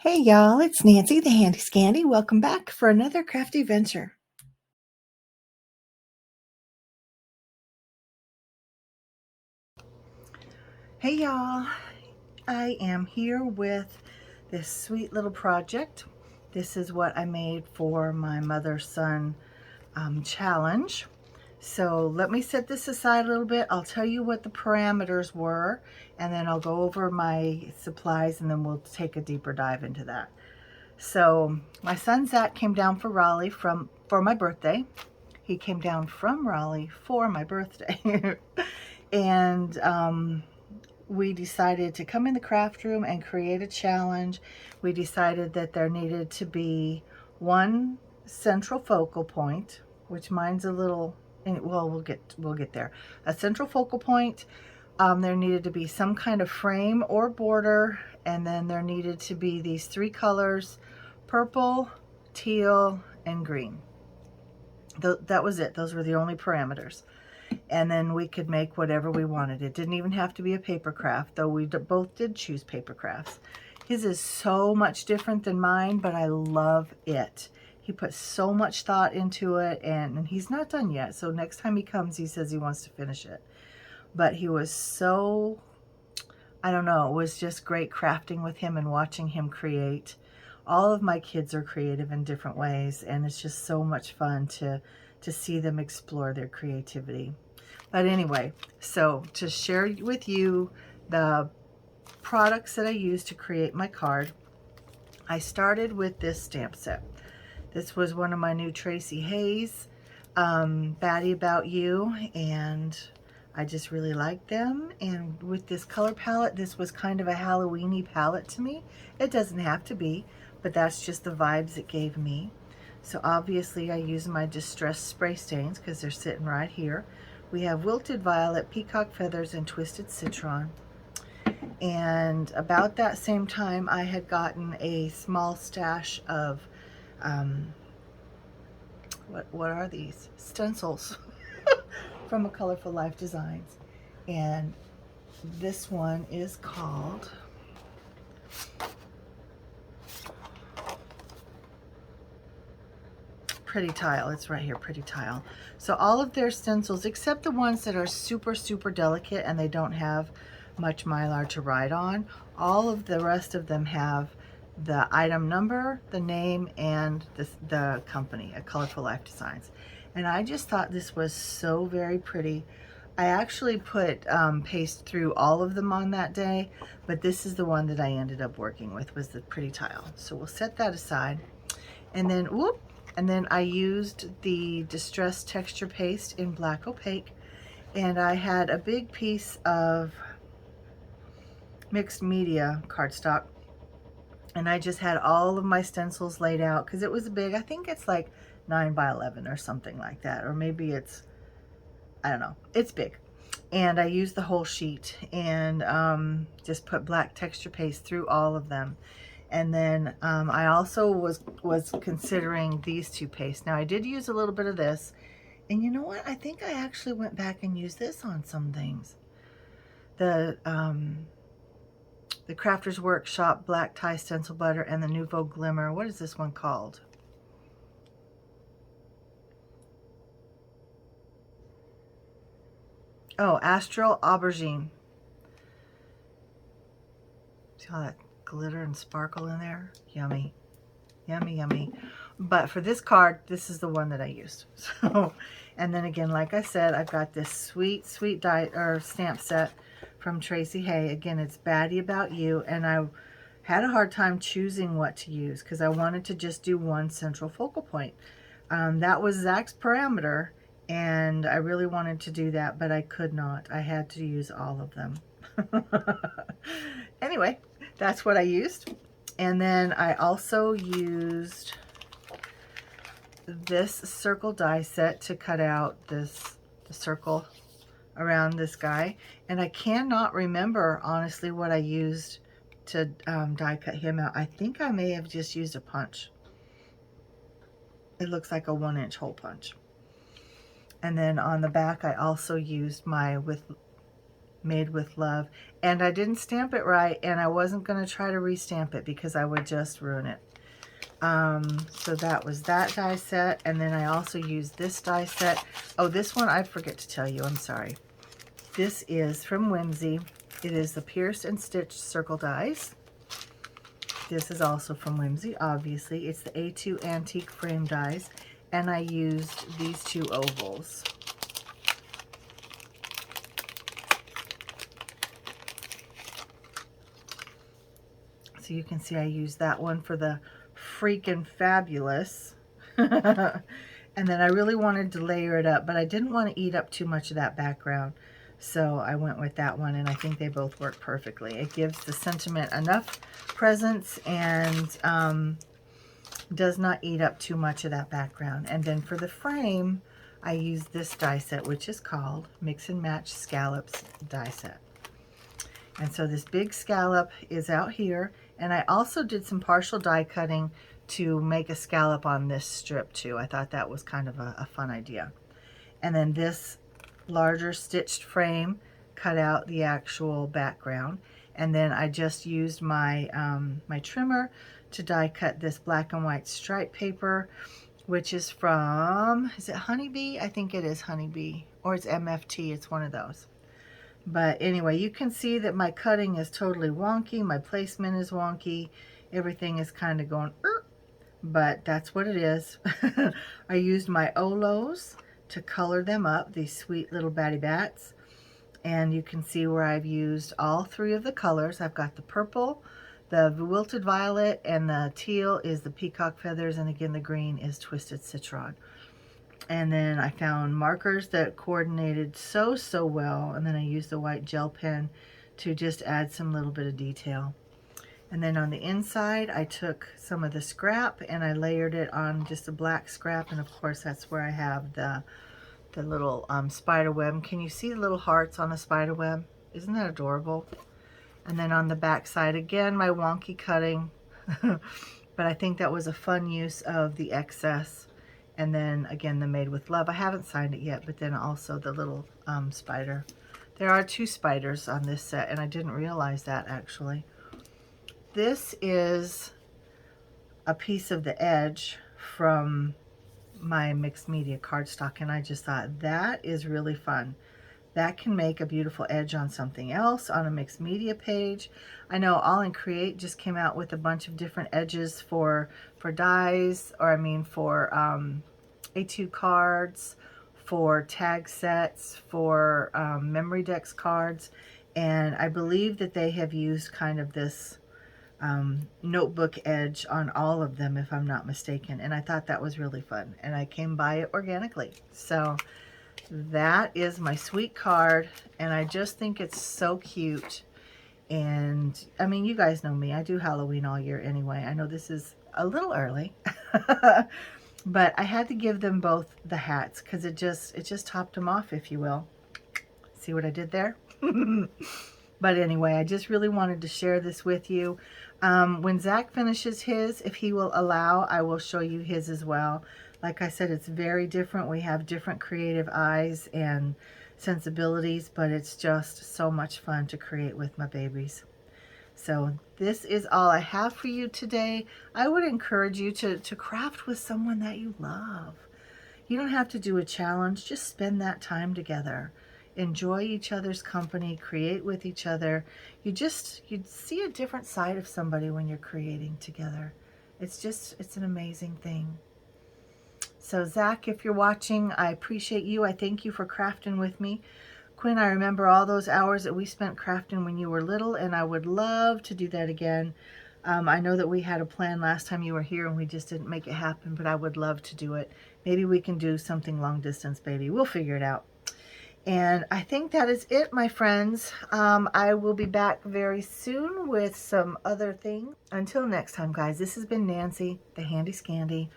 Hey y'all, it's Nancy the Handy Scandy. Welcome back for another crafty venture. Hey y'all, I am here with this sweet little project. This is what I made for my mother-son challenge. So let me set this aside a little bit. I'll tell you what the parameters were, and then I'll go over my supplies, and then we'll take a deeper dive into that. So my son Zach came down for Raleigh for my birthday. He came down from Raleigh for my birthday. And we decided to come in the craft room and create a challenge. We decided that there needed to be one central focal point, which mine's a little, well, we'll get there. A central focal point. There needed to be some kind of frame or border, and then there needed to be these three colors: purple, teal, and green. That was it. Those were the only parameters. And then we could make whatever we wanted. It didn't even have to be a paper craft, though we both did choose paper crafts. His is so much different than mine, but I love it. He put so much thought into it, and he's not done yet. So next time he comes, he says he wants to finish it. But he was so, I don't know, it was just great crafting with him and watching him create. All of my kids are creative in different ways, and it's just so much fun to see them explore their creativity. But anyway, so to share with you the products that I used to create my card, I started with this stamp set. This was one of my new Tracy Hayes, Batty About You, and I just really liked them. And with this color palette, this was kind of a Halloween-y palette to me. It doesn't have to be, but that's just the vibes it gave me. So obviously I use my distressed spray stains because they're sitting right here. We have Wilted Violet, Peacock Feathers, and Twisted Citron. And about that same time, I had gotten a small stash of, what are these? Stencils from A Colorful Life Designs. And this one is called Pretty Tile. It's right here, Pretty Tile. So all of their stencils, except the ones that are super, super delicate and they don't have much mylar to write on, all of the rest of them have the item number, the name, and the company, A Colorful Life Designs. And I just thought this was so very pretty. I actually put paste through all of them on that day, but this is the one that I ended up working with, was the Pretty Tile. So we'll set that aside. And then, whoop, and then I used the Distressed Texture Paste in Black Opaque, and I had a big piece of mixed media cardstock, and I just had all of my stencils laid out because it was big. I think it's like 9 by 11 or something like that, or maybe it's, I don't know, it's big. And I used the whole sheet and just put black texture paste through all of them. And then I also was considering these two pastes. Now I did use a little bit of this, and you know what? I think I actually went back and used this on some things. The Crafter's Workshop Black Tie Stencil Butter and the Nouveau Glimmer. What is this one called? Oh, Astral Aubergine. See all that glitter and sparkle in there? Yummy. Yummy, yummy. But for this card, this is the one that I used. So, and then again, like I said, I've got this sweet, sweet stamp set from Tracy Hay. Again, it's Batty About You, and I had a hard time choosing what to use because I wanted to just do one central focal point. That was Zach's parameter, and I really wanted to do that, but I could not. I had to use all of them. Anyway, that's what I used. And then I also used this circle die set to cut out the circle around this guy. And I cannot remember, honestly, what I used to die cut him out. I think I may have just used a punch. It looks like a 1-inch hole punch. And then on the back, I also used my Made with Love. And I didn't stamp it right, and I wasn't going to try to restamp it because I would just ruin it. So that was that die set, and then I also used this die set. Oh, this one I forget to tell you, I'm sorry. This is from Whimsy. It is the Pierced and Stitched Circle dies. This is also from Whimsy, obviously. It's the A2 Antique Frame dies, and I used these two ovals. So you can see I used that one for the freaking fabulous. And then I really wanted to layer it up, but I didn't want to eat up too much of that background. So I went with that one, and I think they both work perfectly. It gives the sentiment enough presence and does not eat up too much of that background. And then for the frame, I used this die set, which is called Mix and Match Scallops die set. And so this big scallop is out here, and I also did some partial die cutting to make a scallop on this strip too. I thought that was kind of a fun idea. And then this larger stitched frame cut out the actual background, and then I just used my my trimmer to die cut this black and white stripe paper, which is from, is it Honeybee? I think it is Honeybee, or it's MFT, it's one of those. But anyway, you can see that my cutting is totally wonky, my placement is wonky, everything is kind of going, but that's what it is. I used my Olos to color them up, these sweet little batty bats. And you can see where I've used all three of the colors. I've got the purple, the wilted violet, and the teal is the peacock feathers, and again the green is twisted citron. And then I found markers that coordinated so well, and then I used the white gel pen to just add some little bit of detail. And then on the inside, I took some of the scrap and I layered it on just a black scrap, and of course that's where I have the little spider web. Can you see the little hearts on the spider web? Isn't that adorable? And then on the back side, again, my wonky cutting, but I think that was a fun use of the excess. And then again, the Made with Love. I haven't signed it yet, but then also the little spider. There are two spiders on this set, and I didn't realize that actually. This is a piece of the edge from my mixed media cardstock, and I just thought that is really fun. That can make a beautiful edge on something else, on a mixed media page. I know All in Create just came out with a bunch of different edges for dies, or I mean for A2 cards, for tag sets, for memory decks cards, and I believe that they have used kind of this notebook edge on all of them, if I'm not mistaken, and I thought that was really fun, and I came by it organically. So that is my sweet card, and I just think it's so cute. And I mean, you guys know me, I do Halloween all year anyway. I know this is a little early but I had to give them both the hats because it just topped them off, if you will. See what I did there? But anyway, I just really wanted to share this with you. When Zach finishes his, if he will allow, I will show you his as well. Like I said, it's very different. We have different creative eyes and sensibilities, but it's just so much fun to create with my babies. So this is all I have for you today. I would encourage you to craft with someone that you love. You don't have to do a challenge, just spend that time together. Enjoy each other's company, create with each other. You'd see a different side of somebody when you're creating together. It's an amazing thing. So Zach, if you're watching, I appreciate you. I thank you for crafting with me. Quinn, I remember all those hours that we spent crafting when you were little, and I would love to do that again. I know that we had a plan last time you were here and we just didn't make it happen, but I would love to do it. Maybe we can do something long distance, baby. We'll figure it out. And I think that is it, my friends. I will be back very soon with some other things. Until next time, guys, this has been Nancy, the Handy Scandy,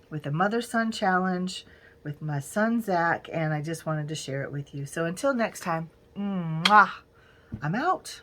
with the Mother-Son Challenge, with my son, Zach, and I just wanted to share it with you. So until next time, mwah, I'm out.